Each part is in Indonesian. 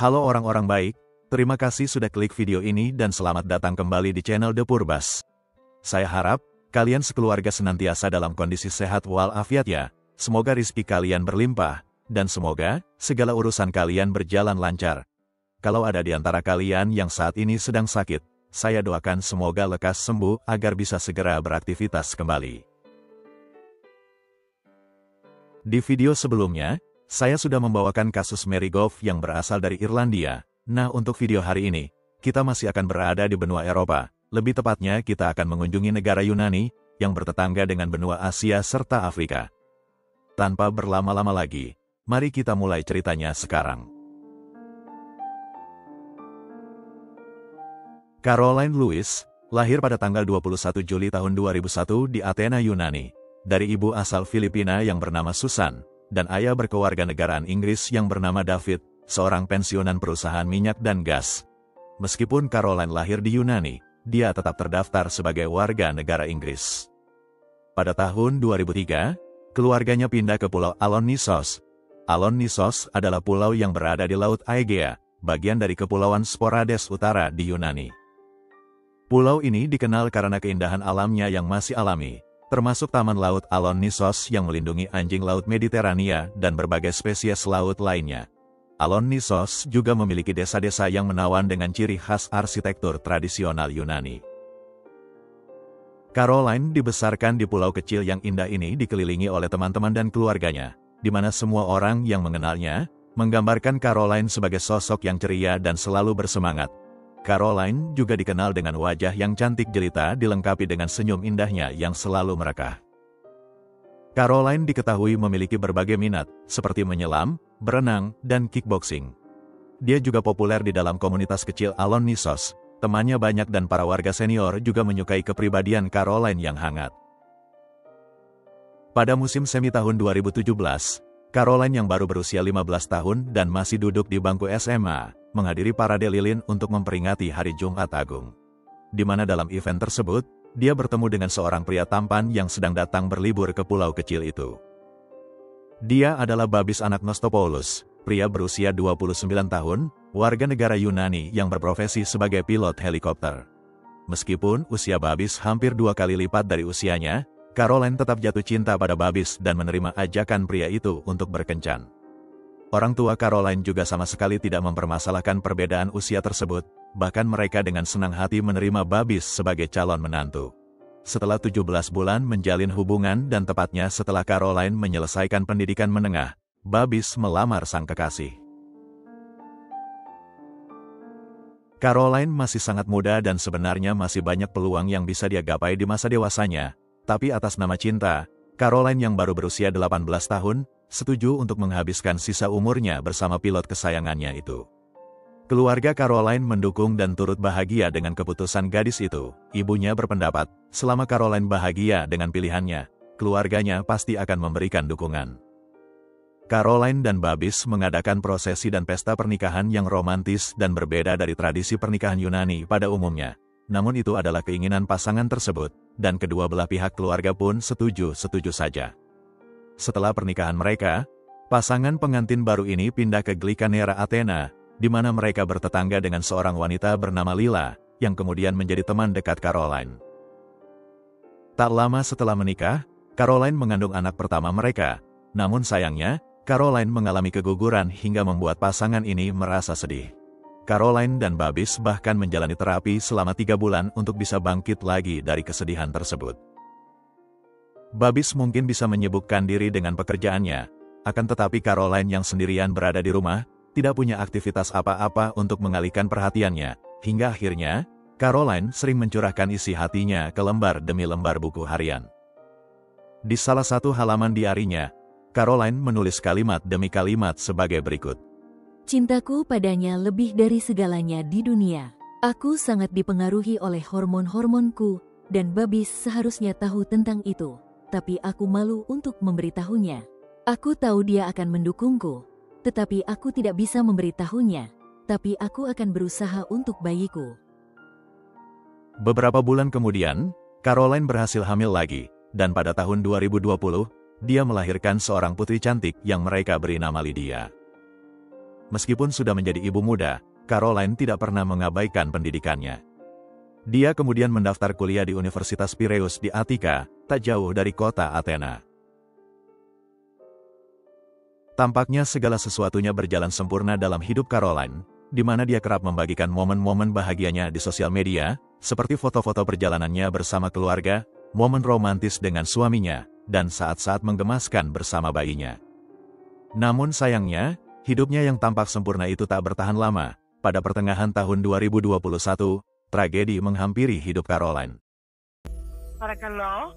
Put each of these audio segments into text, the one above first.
Halo orang-orang baik, terima kasih sudah klik video ini dan selamat datang kembali di channel The Purbas. Saya harap, kalian sekeluarga senantiasa dalam kondisi sehat walafiat ya, semoga rezeki kalian berlimpah, dan semoga segala urusan kalian berjalan lancar. Kalau ada di antara kalian yang saat ini sedang sakit, saya doakan semoga lekas sembuh agar bisa segera beraktivitas kembali. Di video sebelumnya, saya sudah membawakan kasus Mary Goff yang berasal dari Irlandia. Nah, untuk video hari ini, kita masih akan berada di benua Eropa. Lebih tepatnya, kita akan mengunjungi negara Yunani, yang bertetangga dengan benua Asia serta Afrika. Tanpa berlama-lama lagi, mari kita mulai ceritanya sekarang. Caroline Lewis, lahir pada tanggal 21 Juli tahun 2001 di Athena, Yunani. Dari ibu asal Filipina yang bernama Susan, dan ayah berkewarganegaraan Inggris yang bernama David, seorang pensiunan perusahaan minyak dan gas. Meskipun Caroline lahir di Yunani, dia tetap terdaftar sebagai warga negara Inggris. Pada tahun 2003, keluarganya pindah ke Pulau Alonisos. Alonisos adalah pulau yang berada di Laut Aegea, bagian dari Kepulauan Sporades Utara di Yunani. Pulau ini dikenal karena keindahan alamnya yang masih alami, termasuk Taman Laut Alonisos yang melindungi anjing laut Mediterania dan berbagai spesies laut lainnya. Alonisos juga memiliki desa-desa yang menawan dengan ciri khas arsitektur tradisional Yunani. Caroline dibesarkan di pulau kecil yang indah ini dikelilingi oleh teman-teman dan keluarganya, di mana semua orang yang mengenalnya menggambarkan Caroline sebagai sosok yang ceria dan selalu bersemangat. Caroline juga dikenal dengan wajah yang cantik jelita dilengkapi dengan senyum indahnya yang selalu merekah. Caroline diketahui memiliki berbagai minat, seperti menyelam, berenang, dan kickboxing. Dia juga populer di dalam komunitas kecil Alonisos, temannya banyak dan para warga senior juga menyukai kepribadian Caroline yang hangat. Pada musim semi tahun 2017, Caroline yang baru berusia 15 tahun dan masih duduk di bangku SMA, menghadiri parade lilin untuk memperingati Hari Jumat Agung. Di mana dalam event tersebut, dia bertemu dengan seorang pria tampan yang sedang datang berlibur ke pulau kecil itu. Dia adalah Babis Anagnostopoulous, pria berusia 29 tahun, warga negara Yunani yang berprofesi sebagai pilot helikopter. Meskipun usia Babis hampir 2 kali lipat dari usianya, Caroline tetap jatuh cinta pada Babis dan menerima ajakan pria itu untuk berkencan. Orang tua Caroline juga sama sekali tidak mempermasalahkan perbedaan usia tersebut, bahkan mereka dengan senang hati menerima Babis sebagai calon menantu. Setelah 17 bulan menjalin hubungan dan tepatnya setelah Caroline menyelesaikan pendidikan menengah, Babis melamar sang kekasih. Caroline masih sangat muda dan sebenarnya masih banyak peluang yang bisa dia gapai di masa dewasanya, tapi atas nama cinta, Caroline yang baru berusia 18 tahun, setuju untuk menghabiskan sisa umurnya bersama pilot kesayangannya itu. Keluarga Caroline mendukung dan turut bahagia dengan keputusan gadis itu. Ibunya berpendapat, selama Caroline bahagia dengan pilihannya, keluarganya pasti akan memberikan dukungan. Caroline dan Babis mengadakan prosesi dan pesta pernikahan yang romantis dan berbeda dari tradisi pernikahan Yunani pada umumnya. Namun itu adalah keinginan pasangan tersebut, dan kedua belah pihak keluarga pun setuju saja. Setelah pernikahan mereka, pasangan pengantin baru ini pindah ke Glikanera Athena, di mana mereka bertetangga dengan seorang wanita bernama Lila, yang kemudian menjadi teman dekat Caroline. Tak lama setelah menikah, Caroline mengandung anak pertama mereka. Namun sayangnya, Caroline mengalami keguguran hingga membuat pasangan ini merasa sedih. Caroline dan Babis bahkan menjalani terapi selama 3 bulan untuk bisa bangkit lagi dari kesedihan tersebut. Babis mungkin bisa menyibukkan diri dengan pekerjaannya, akan tetapi Caroline yang sendirian berada di rumah, tidak punya aktivitas apa-apa untuk mengalihkan perhatiannya, hingga akhirnya, Caroline sering mencurahkan isi hatinya ke lembar demi lembar buku harian. Di salah satu halaman diarinya, Caroline menulis kalimat demi kalimat sebagai berikut. Cintaku padanya lebih dari segalanya di dunia. Aku sangat dipengaruhi oleh hormon-hormonku, dan Babis seharusnya tahu tentang itu. Tapi aku malu untuk memberitahunya. Aku tahu dia akan mendukungku, tetapi aku tidak bisa memberitahunya. Tapi aku akan berusaha untuk bayiku. Beberapa bulan kemudian, Caroline berhasil hamil lagi, dan pada tahun 2020, dia melahirkan seorang putri cantik yang mereka beri nama Lydia. Meskipun sudah menjadi ibu muda, Caroline tidak pernah mengabaikan pendidikannya. Dia kemudian mendaftar kuliah di Universitas Piraeus di Attika, tak jauh dari kota Athena. Tampaknya segala sesuatunya berjalan sempurna dalam hidup Caroline, di mana dia kerap membagikan momen-momen bahagianya di sosial media, seperti foto-foto perjalanannya bersama keluarga, momen romantis dengan suaminya, dan saat-saat menggemaskan bersama bayinya. Namun sayangnya, hidupnya yang tampak sempurna itu tak bertahan lama. Pada pertengahan tahun 2021, tragedi menghampiri hidup Caroline. Parakallah.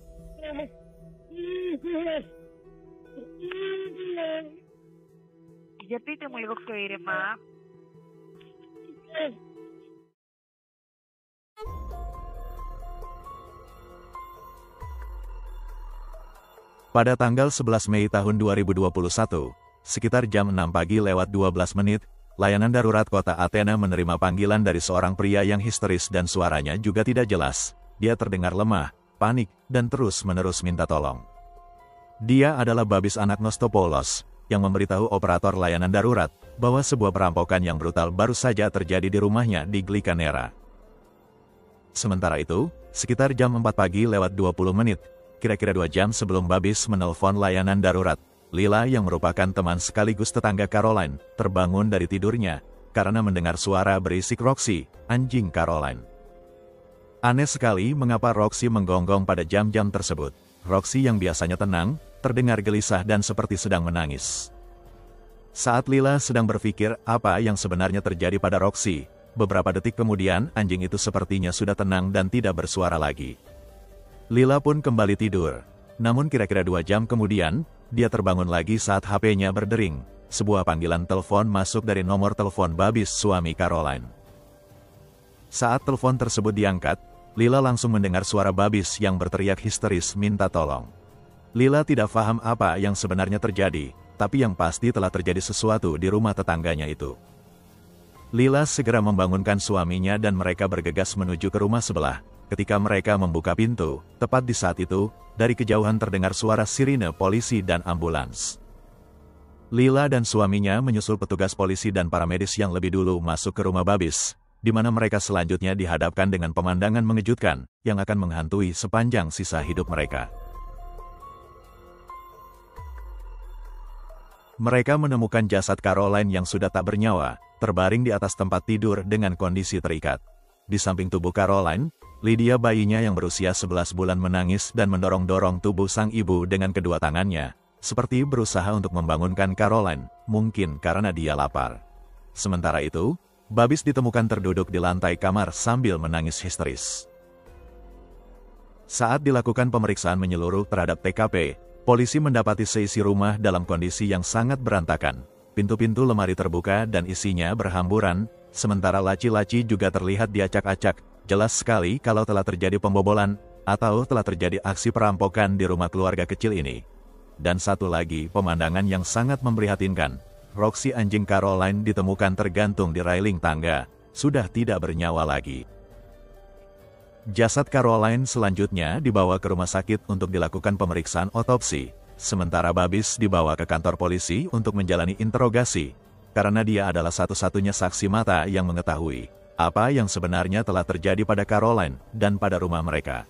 Yapite muy buksoire, ma. Pada tanggal 11 Mei tahun 2021, sekitar jam 6 pagi lewat 12 menit, layanan darurat kota Athena menerima panggilan dari seorang pria yang histeris dan suaranya juga tidak jelas. Dia terdengar lemah, panik, dan terus-menerus minta tolong. Dia adalah Babis anak Nostopoulos, yang memberitahu operator layanan darurat bahwa sebuah perampokan yang brutal baru saja terjadi di rumahnya di Glikanera. Sementara itu, sekitar jam 4 pagi lewat 20 menit, kira-kira 2 jam sebelum Babis menelpon layanan darurat, Lila yang merupakan teman sekaligus tetangga Caroline, terbangun dari tidurnya, karena mendengar suara berisik Roxy, anjing Caroline. Aneh sekali mengapa Roxy menggonggong pada jam-jam tersebut. Roxy yang biasanya tenang, terdengar gelisah dan seperti sedang menangis. Saat Lila sedang berpikir apa yang sebenarnya terjadi pada Roxy, beberapa detik kemudian anjing itu sepertinya sudah tenang dan tidak bersuara lagi. Lila pun kembali tidur. Namun kira-kira 2 jam kemudian, dia terbangun lagi saat HP-nya berdering. Sebuah panggilan telepon masuk dari nomor telepon Babis, suami Caroline. Saat telepon tersebut diangkat, Lila langsung mendengar suara Babis yang berteriak histeris minta tolong. Lila tidak paham apa yang sebenarnya terjadi, tapi yang pasti telah terjadi sesuatu di rumah tetangganya itu. Lila segera membangunkan suaminya dan mereka bergegas menuju ke rumah sebelah. Ketika mereka membuka pintu, tepat di saat itu, dari kejauhan terdengar suara sirine polisi dan ambulans. Lila dan suaminya menyusul petugas polisi dan paramedis yang lebih dulu masuk ke rumah Babis, di mana mereka selanjutnya dihadapkan dengan pemandangan mengejutkan yang akan menghantui sepanjang sisa hidup mereka. Mereka menemukan jasad Caroline yang sudah tak bernyawa, terbaring di atas tempat tidur dengan kondisi terikat. Di samping tubuh Caroline, Lydia bayinya yang berusia 11 bulan menangis dan mendorong-dorong tubuh sang ibu dengan kedua tangannya, seperti berusaha untuk membangunkan Caroline, mungkin karena dia lapar. Sementara itu, Babis ditemukan terduduk di lantai kamar sambil menangis histeris. Saat dilakukan pemeriksaan menyeluruh terhadap TKP, polisi mendapati seisi rumah dalam kondisi yang sangat berantakan. Pintu-pintu lemari terbuka dan isinya berhamburan, sementara laci-laci juga terlihat diacak-acak. Jelas sekali kalau telah terjadi pembobolan, atau telah terjadi aksi perampokan di rumah keluarga kecil ini. Dan satu lagi pemandangan yang sangat memprihatinkan, Roxy anjing Caroline ditemukan tergantung di railing tangga, sudah tidak bernyawa lagi. Jasad Caroline selanjutnya dibawa ke rumah sakit untuk dilakukan pemeriksaan otopsi, sementara Babis dibawa ke kantor polisi untuk menjalani interogasi, karena dia adalah satu-satunya saksi mata yang mengetahui apa yang sebenarnya telah terjadi pada Caroline dan pada rumah mereka.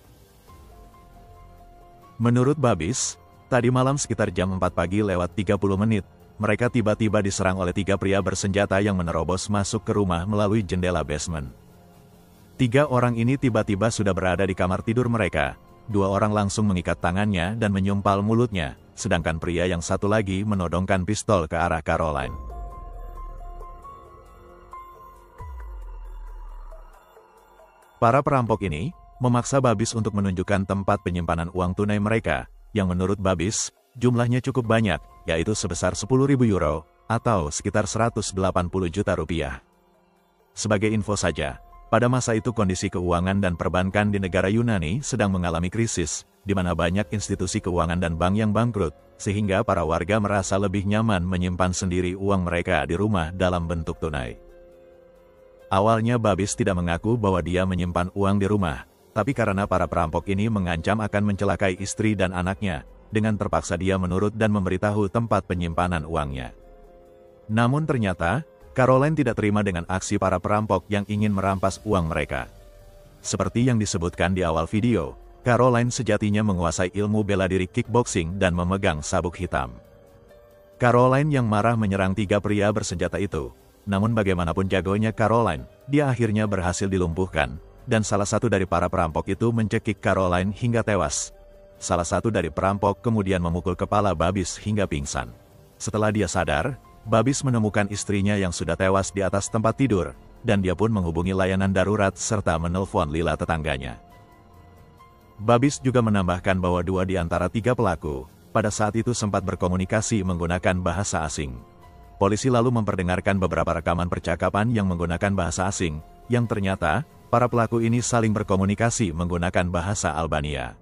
Menurut Babis, tadi malam sekitar jam 4 pagi lewat 30 menit, mereka tiba-tiba diserang oleh 3 pria bersenjata yang menerobos masuk ke rumah melalui jendela basement. 3 orang ini tiba-tiba sudah berada di kamar tidur mereka. 2 orang langsung mengikat tangannya dan menyumpal mulutnya, sedangkan pria yang satu lagi menodongkan pistol ke arah Caroline. Para perampok ini memaksa Babis untuk menunjukkan tempat penyimpanan uang tunai mereka, yang menurut Babis, jumlahnya cukup banyak, yaitu sebesar 10.000 euro, atau sekitar 180 juta rupiah. Sebagai info saja, pada masa itu kondisi keuangan dan perbankan di negara Yunani sedang mengalami krisis, di mana banyak institusi keuangan dan bank yang bangkrut, sehingga para warga merasa lebih nyaman menyimpan sendiri uang mereka di rumah dalam bentuk tunai. Awalnya Babis tidak mengaku bahwa dia menyimpan uang di rumah, tapi karena para perampok ini mengancam akan mencelakai istri dan anaknya, dengan terpaksa dia menurut dan memberitahu tempat penyimpanan uangnya. Namun ternyata, Caroline tidak terima dengan aksi para perampok yang ingin merampas uang mereka. Seperti yang disebutkan di awal video, Caroline sejatinya menguasai ilmu bela diri kickboxing dan memegang sabuk hitam. Caroline yang marah menyerang 3 pria bersenjata itu. Namun bagaimanapun jagonya Caroline, dia akhirnya berhasil dilumpuhkan, dan salah satu dari para perampok itu mencekik Caroline hingga tewas. Salah satu dari perampok kemudian memukul kepala Babis hingga pingsan. Setelah dia sadar, Babis menemukan istrinya yang sudah tewas di atas tempat tidur, dan dia pun menghubungi layanan darurat serta menelpon lila tetangganya. Babis juga menambahkan bahwa 2 di antara 3 pelaku, pada saat itu sempat berkomunikasi menggunakan bahasa asing. Polisi lalu memperdengarkan beberapa rekaman percakapan yang menggunakan bahasa asing, yang ternyata, para pelaku ini saling berkomunikasi menggunakan bahasa Albania.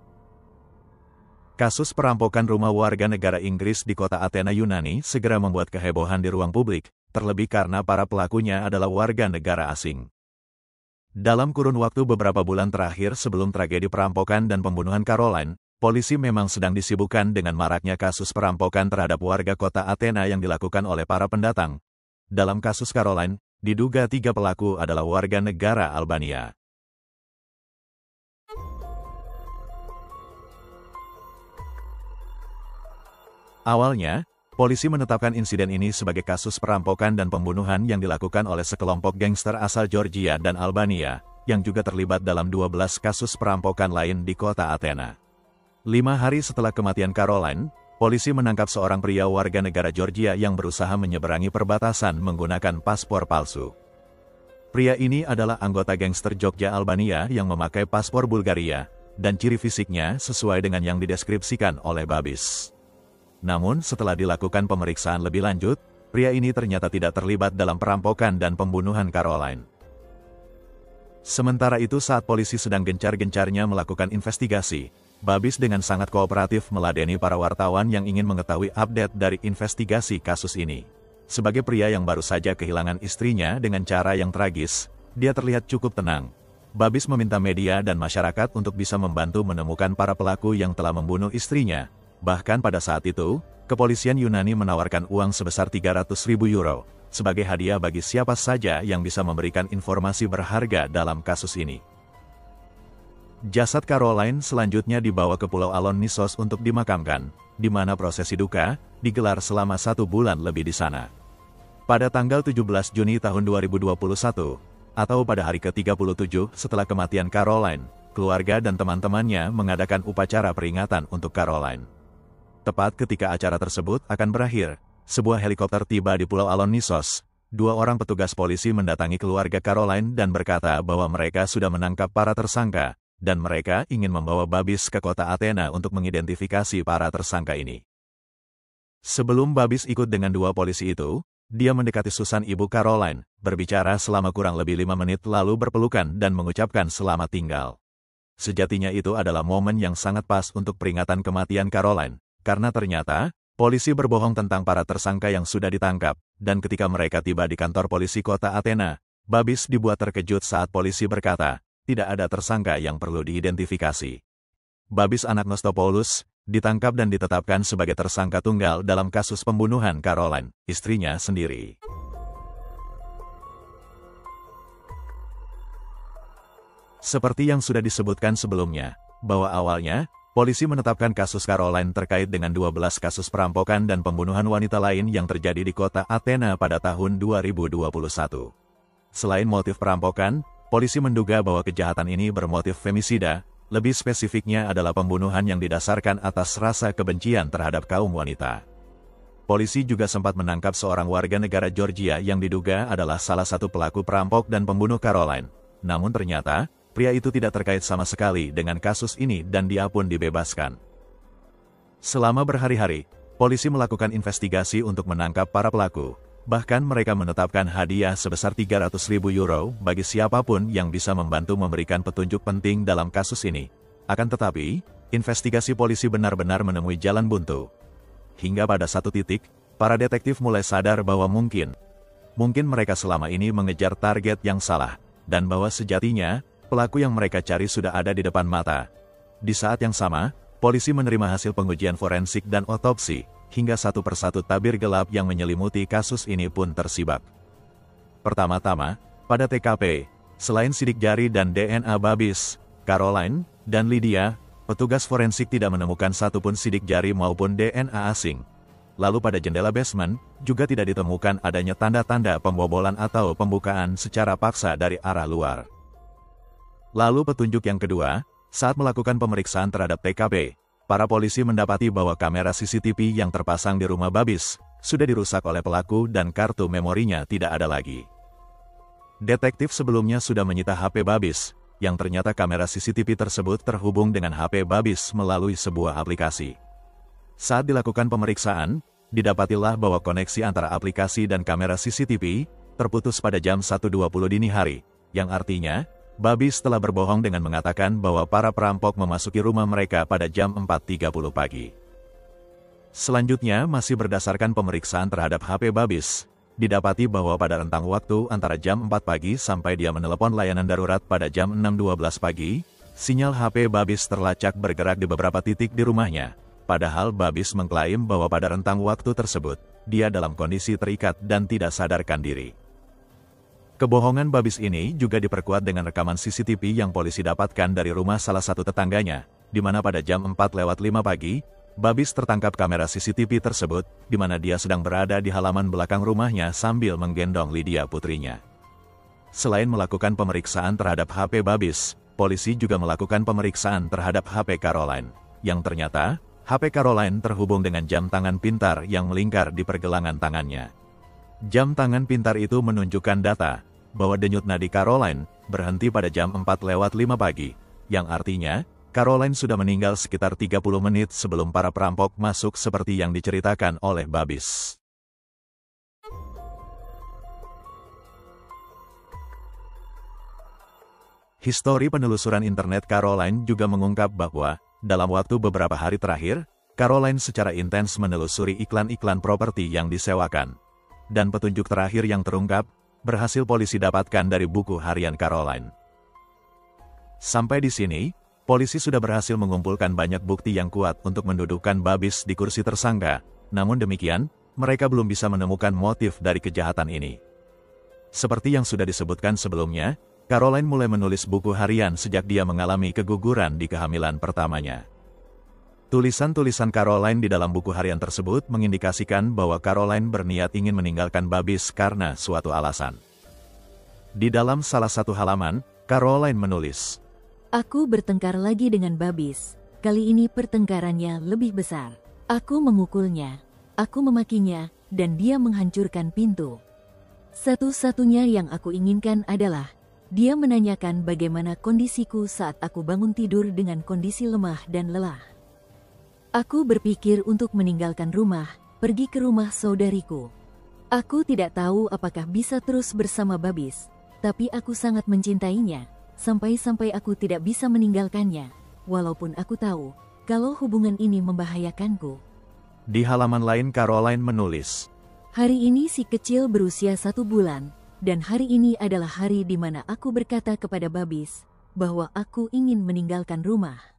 Kasus perampokan rumah warga negara Inggris di kota Athena, Yunani segera membuat kehebohan di ruang publik, terlebih karena para pelakunya adalah warga negara asing. Dalam kurun waktu beberapa bulan terakhir sebelum tragedi perampokan dan pembunuhan Caroline, polisi memang sedang disibukkan dengan maraknya kasus perampokan terhadap warga kota Athena yang dilakukan oleh para pendatang. Dalam kasus Caroline, diduga 3 pelaku adalah warga negara Albania. Awalnya, polisi menetapkan insiden ini sebagai kasus perampokan dan pembunuhan yang dilakukan oleh sekelompok gangster asal Georgia dan Albania, yang juga terlibat dalam 12 kasus perampokan lain di kota Athena. 5 hari setelah kematian Caroline, polisi menangkap seorang pria warga negara Georgia yang berusaha menyeberangi perbatasan menggunakan paspor palsu. Pria ini adalah anggota gangster Jogja Albania yang memakai paspor Bulgaria, dan ciri fisiknya sesuai dengan yang dideskripsikan oleh Babis. Namun setelah dilakukan pemeriksaan lebih lanjut, pria ini ternyata tidak terlibat dalam perampokan dan pembunuhan Caroline. Sementara itu saat polisi sedang gencar-gencarnya melakukan investigasi, Babis dengan sangat kooperatif meladeni para wartawan yang ingin mengetahui update dari investigasi kasus ini. Sebagai pria yang baru saja kehilangan istrinya dengan cara yang tragis, dia terlihat cukup tenang. Babis meminta media dan masyarakat untuk bisa membantu menemukan para pelaku yang telah membunuh istrinya. Bahkan pada saat itu, kepolisian Yunani menawarkan uang sebesar 300.000 euro, sebagai hadiah bagi siapa saja yang bisa memberikan informasi berharga dalam kasus ini. Jasad Caroline selanjutnya dibawa ke Pulau Alon Nissos untuk dimakamkan, di mana prosesi duka digelar selama 1 bulan lebih di sana. Pada tanggal 17 Juni tahun 2021, atau pada hari ke-37 setelah kematian Caroline, keluarga dan teman-temannya mengadakan upacara peringatan untuk Caroline. Tepat ketika acara tersebut akan berakhir, sebuah helikopter tiba di Pulau Alon Nissos. 2 orang petugas polisi mendatangi keluarga Caroline dan berkata bahwa mereka sudah menangkap para tersangka, dan mereka ingin membawa Babis ke kota Athena untuk mengidentifikasi para tersangka ini. Sebelum Babis ikut dengan 2 polisi itu, dia mendekati Susan ibu Caroline, berbicara selama kurang lebih 5 menit lalu berpelukan dan mengucapkan selamat tinggal. Sejatinya itu adalah momen yang sangat pas untuk peringatan kematian Caroline. Karena ternyata, polisi berbohong tentang para tersangka yang sudah ditangkap, dan ketika mereka tiba di kantor polisi kota Athena, Babis dibuat terkejut saat polisi berkata, tidak ada tersangka yang perlu diidentifikasi. Babis anak Nostopoulos, ditangkap dan ditetapkan sebagai tersangka tunggal dalam kasus pembunuhan Caroline, istrinya sendiri. Seperti yang sudah disebutkan sebelumnya, bahwa awalnya, polisi menetapkan kasus Caroline terkait dengan 12 kasus perampokan dan pembunuhan wanita lain yang terjadi di kota Athena pada tahun 2021. Selain motif perampokan, polisi menduga bahwa kejahatan ini bermotif femisida, lebih spesifiknya adalah pembunuhan yang didasarkan atas rasa kebencian terhadap kaum wanita. Polisi juga sempat menangkap seorang warga negara Georgia yang diduga adalah salah satu pelaku perampok dan pembunuh Caroline. Namun ternyata, pria itu tidak terkait sama sekali dengan kasus ini dan dia pun dibebaskan. Selama berhari-hari, polisi melakukan investigasi untuk menangkap para pelaku. Bahkan mereka menetapkan hadiah sebesar 300.000 euro bagi siapapun yang bisa membantu memberikan petunjuk penting dalam kasus ini. Akan tetapi, investigasi polisi benar-benar menemui jalan buntu. Hingga pada satu titik, para detektif mulai sadar bahwa mungkin mereka selama ini mengejar target yang salah, dan bahwa sejatinya, pelaku yang mereka cari sudah ada di depan mata. Di saat yang sama, polisi menerima hasil pengujian forensik dan otopsi, hingga satu persatu tabir gelap yang menyelimuti kasus ini pun tersibak. Pertama-tama, pada TKP, selain sidik jari dan DNA Babis, Caroline, dan Lydia, petugas forensik tidak menemukan satupun sidik jari maupun DNA asing. Lalu pada jendela basement, juga tidak ditemukan adanya tanda-tanda pembobolan atau pembukaan secara paksa dari arah luar. Lalu petunjuk yang kedua, saat melakukan pemeriksaan terhadap TKP, para polisi mendapati bahwa kamera CCTV yang terpasang di rumah Babis sudah dirusak oleh pelaku dan kartu memorinya tidak ada lagi. Detektif sebelumnya sudah menyita HP Babis, yang ternyata kamera CCTV tersebut terhubung dengan HP Babis melalui sebuah aplikasi. Saat dilakukan pemeriksaan, didapatilah bahwa koneksi antara aplikasi dan kamera CCTV terputus pada jam 1.20 dini hari, yang artinya, Babis telah berbohong dengan mengatakan bahwa para perampok memasuki rumah mereka pada jam 4.30 pagi. Selanjutnya, masih berdasarkan pemeriksaan terhadap HP Babis, didapati bahwa pada rentang waktu antara jam 4 pagi sampai dia menelepon layanan darurat pada jam 6.12 pagi, sinyal HP Babis terlacak bergerak di beberapa titik di rumahnya. Padahal Babis mengklaim bahwa pada rentang waktu tersebut, dia dalam kondisi terikat dan tidak sadarkan diri. Kebohongan Babis ini juga diperkuat dengan rekaman CCTV yang polisi dapatkan dari rumah salah satu tetangganya, di mana pada jam 4:05 pagi, Babis tertangkap kamera CCTV tersebut, di mana dia sedang berada di halaman belakang rumahnya sambil menggendong Lydia putrinya. Selain melakukan pemeriksaan terhadap HP Babis, polisi juga melakukan pemeriksaan terhadap HP Caroline, yang ternyata, HP Caroline terhubung dengan jam tangan pintar yang melingkar di pergelangan tangannya. Jam tangan pintar itu menunjukkan data, bahwa denyut nadi Caroline berhenti pada jam 4:05 pagi, yang artinya, Caroline sudah meninggal sekitar 30 menit sebelum para perampok masuk seperti yang diceritakan oleh Babis. Histori penelusuran internet Caroline juga mengungkap bahwa, dalam waktu beberapa hari terakhir, Caroline secara intens menelusuri iklan-iklan properti yang disewakan. Dan petunjuk terakhir yang terungkap, berhasil polisi dapatkan dari buku harian Caroline. Sampai di sini, polisi sudah berhasil mengumpulkan banyak bukti yang kuat untuk mendudukkan Babis di kursi tersangka, namun demikian, mereka belum bisa menemukan motif dari kejahatan ini. Seperti yang sudah disebutkan sebelumnya, Caroline mulai menulis buku harian sejak dia mengalami keguguran di kehamilan pertamanya. Tulisan-tulisan Caroline di dalam buku harian tersebut mengindikasikan bahwa Caroline berniat ingin meninggalkan Babis karena suatu alasan. Di dalam salah satu halaman, Caroline menulis, "Aku bertengkar lagi dengan Babis. Kali ini pertengkarannya lebih besar. Aku memukulnya, aku memakinya, dan dia menghancurkan pintu. Satu-satunya yang aku inginkan adalah, dia menanyakan bagaimana kondisiku saat aku bangun tidur dengan kondisi lemah dan lelah. Aku berpikir untuk meninggalkan rumah, pergi ke rumah saudariku. Aku tidak tahu apakah bisa terus bersama Babis, tapi aku sangat mencintainya. Sampai-sampai aku tidak bisa meninggalkannya, walaupun aku tahu kalau hubungan ini membahayakanku." Di halaman lain Caroline menulis, "Hari ini si kecil berusia 1 bulan, dan hari ini adalah hari di mana aku berkata kepada Babis bahwa aku ingin meninggalkan rumah.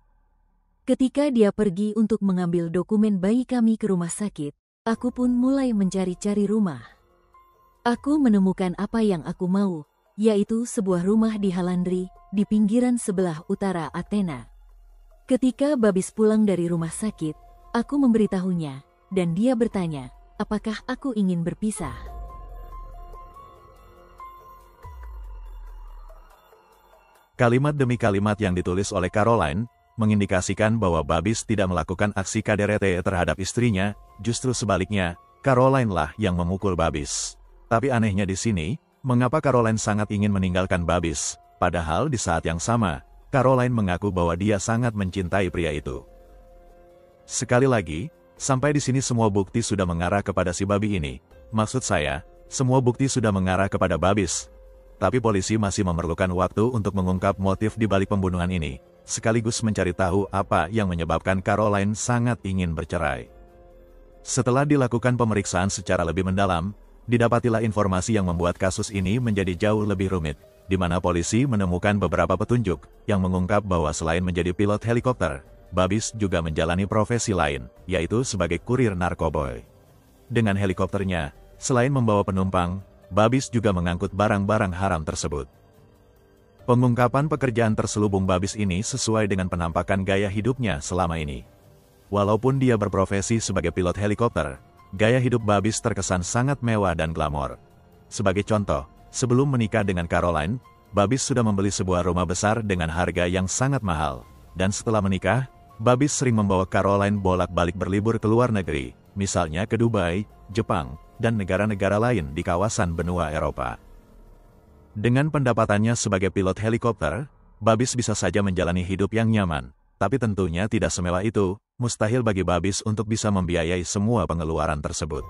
Ketika dia pergi untuk mengambil dokumen bayi kami ke rumah sakit, aku pun mulai mencari-cari rumah. Aku menemukan apa yang aku mau, yaitu sebuah rumah di Halandri, di pinggiran sebelah utara Athena. Ketika Babis pulang dari rumah sakit, aku memberitahunya, dan dia bertanya, apakah aku ingin berpisah. Kalimat demi kalimat yang ditulis oleh Caroline, mengindikasikan bahwa Babis tidak melakukan aksi KDRT terhadap istrinya, justru sebaliknya, Caroline lah yang memukul Babis. Tapi anehnya di sini, mengapa Caroline sangat ingin meninggalkan Babis, padahal di saat yang sama, Caroline mengaku bahwa dia sangat mencintai pria itu. Sekali lagi, sampai di sini semua bukti sudah mengarah kepada si babi ini. Maksud saya, semua bukti sudah mengarah kepada Babis. Tapi polisi masih memerlukan waktu untuk mengungkap motif di balik pembunuhan ini, sekaligus mencari tahu apa yang menyebabkan Caroline sangat ingin bercerai. Setelah dilakukan pemeriksaan secara lebih mendalam, didapatilah informasi yang membuat kasus ini menjadi jauh lebih rumit, di mana polisi menemukan beberapa petunjuk yang mengungkap bahwa selain menjadi pilot helikopter, Babis juga menjalani profesi lain, yaitu sebagai kurir narkoboy. Dengan helikopternya, selain membawa penumpang, Babis juga mengangkut barang-barang haram tersebut. Pengungkapan pekerjaan terselubung Babis ini sesuai dengan penampakan gaya hidupnya selama ini. Walaupun dia berprofesi sebagai pilot helikopter, gaya hidup Babis terkesan sangat mewah dan glamor. Sebagai contoh, sebelum menikah dengan Caroline, Babis sudah membeli sebuah rumah besar dengan harga yang sangat mahal. Dan setelah menikah, Babis sering membawa Caroline bolak-balik berlibur ke luar negeri, misalnya ke Dubai, Jepang, dan negara-negara lain di kawasan benua Eropa. Dengan pendapatannya sebagai pilot helikopter, Babis bisa saja menjalani hidup yang nyaman, tapi tentunya tidak semewah itu. Mustahil bagi Babis untuk bisa membiayai semua pengeluaran tersebut.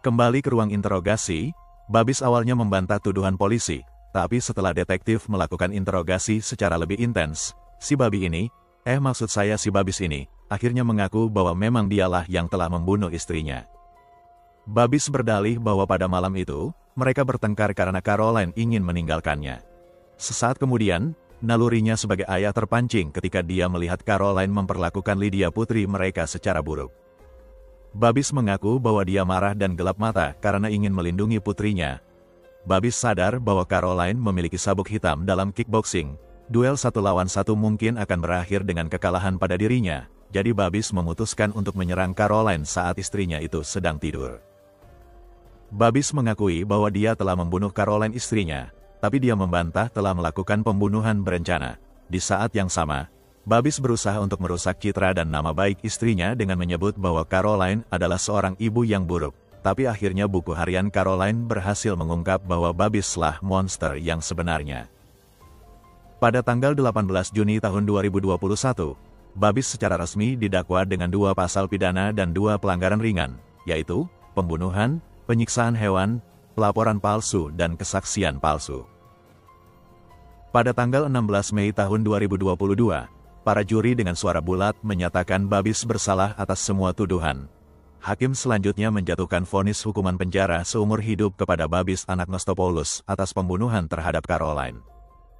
Kembali ke ruang interogasi, Babis awalnya membantah tuduhan polisi, tapi setelah detektif melakukan interogasi secara lebih intens, si Babis ini, akhirnya mengaku bahwa memang dialah yang telah membunuh istrinya. Babis berdalih bahwa pada malam itu, mereka bertengkar karena Caroline ingin meninggalkannya. Sesaat kemudian, nalurinya sebagai ayah terpancing ketika dia melihat Caroline memperlakukan Lydia putri mereka secara buruk. Babis mengaku bahwa dia marah dan gelap mata karena ingin melindungi putrinya. Babis sadar bahwa Caroline memiliki sabuk hitam dalam kickboxing. Duel 1 lawan 1 mungkin akan berakhir dengan kekalahan pada dirinya, jadi Babis memutuskan untuk menyerang Caroline saat istrinya itu sedang tidur. Babis mengakui bahwa dia telah membunuh Caroline istrinya, tapi dia membantah telah melakukan pembunuhan berencana. Di saat yang sama, Babis berusaha untuk merusak citra dan nama baik istrinya dengan menyebut bahwa Caroline adalah seorang ibu yang buruk. Tapi akhirnya buku harian Caroline berhasil mengungkap bahwa Babislah monster yang sebenarnya. Pada tanggal 18 Juni tahun 2021, Babis secara resmi didakwa dengan 2 pasal pidana dan 2 pelanggaran ringan, yaitu pembunuhan, penyiksaan hewan, pelaporan palsu dan kesaksian palsu. Pada tanggal 16 Mei tahun 2022, para juri dengan suara bulat menyatakan Babis bersalah atas semua tuduhan. Hakim selanjutnya menjatuhkan vonis hukuman penjara seumur hidup kepada Babis Anagnostopoulos atas pembunuhan terhadap Caroline.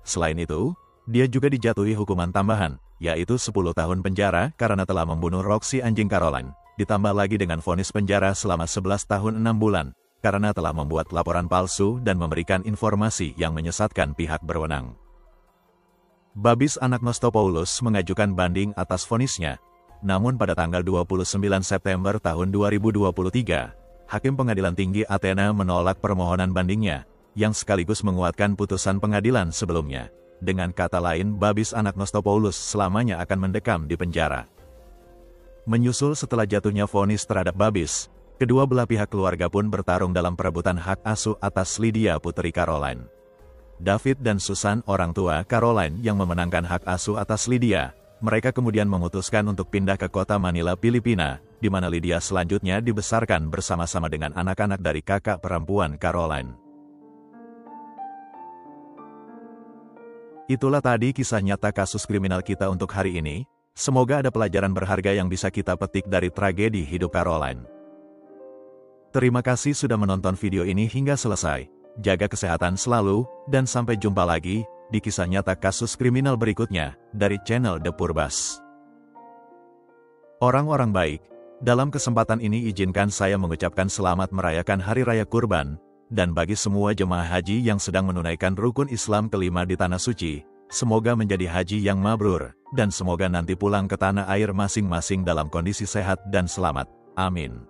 Selain itu, dia juga dijatuhi hukuman tambahan, yaitu 10 tahun penjara karena telah membunuh Roxy anjing Caroline, ditambah lagi dengan vonis penjara selama 11 tahun 6 bulan, karena telah membuat laporan palsu dan memberikan informasi yang menyesatkan pihak berwenang. Babis Anagnostopoulos mengajukan banding atas vonisnya, namun pada tanggal 29 September tahun 2023, Hakim Pengadilan Tinggi Athena menolak permohonan bandingnya, yang sekaligus menguatkan putusan pengadilan sebelumnya. Dengan kata lain, Babis Anagnostopoulos selamanya akan mendekam di penjara. Menyusul setelah jatuhnya vonis terhadap Babis, kedua belah pihak keluarga pun bertarung dalam perebutan hak asuh atas Lydia putri Caroline. David dan Susan, orang tua Caroline yang memenangkan hak asuh atas Lydia, mereka kemudian memutuskan untuk pindah ke kota Manila, Filipina, di mana Lydia selanjutnya dibesarkan bersama-sama dengan anak-anak dari kakak perempuan Caroline. Itulah tadi kisah nyata kasus kriminal kita untuk hari ini. Semoga ada pelajaran berharga yang bisa kita petik dari tragedi hidup Caroline. Terima kasih sudah menonton video ini hingga selesai. Jaga kesehatan selalu, dan sampai jumpa lagi di kisah nyata kasus kriminal berikutnya dari channel The Purbas. Orang-orang baik, dalam kesempatan ini izinkan saya mengucapkan selamat merayakan Hari Raya Kurban, dan bagi semua jemaah haji yang sedang menunaikan rukun Islam kelima di Tanah Suci, semoga menjadi haji yang mabrur, dan semoga nanti pulang ke tanah air masing-masing dalam kondisi sehat dan selamat. Amin.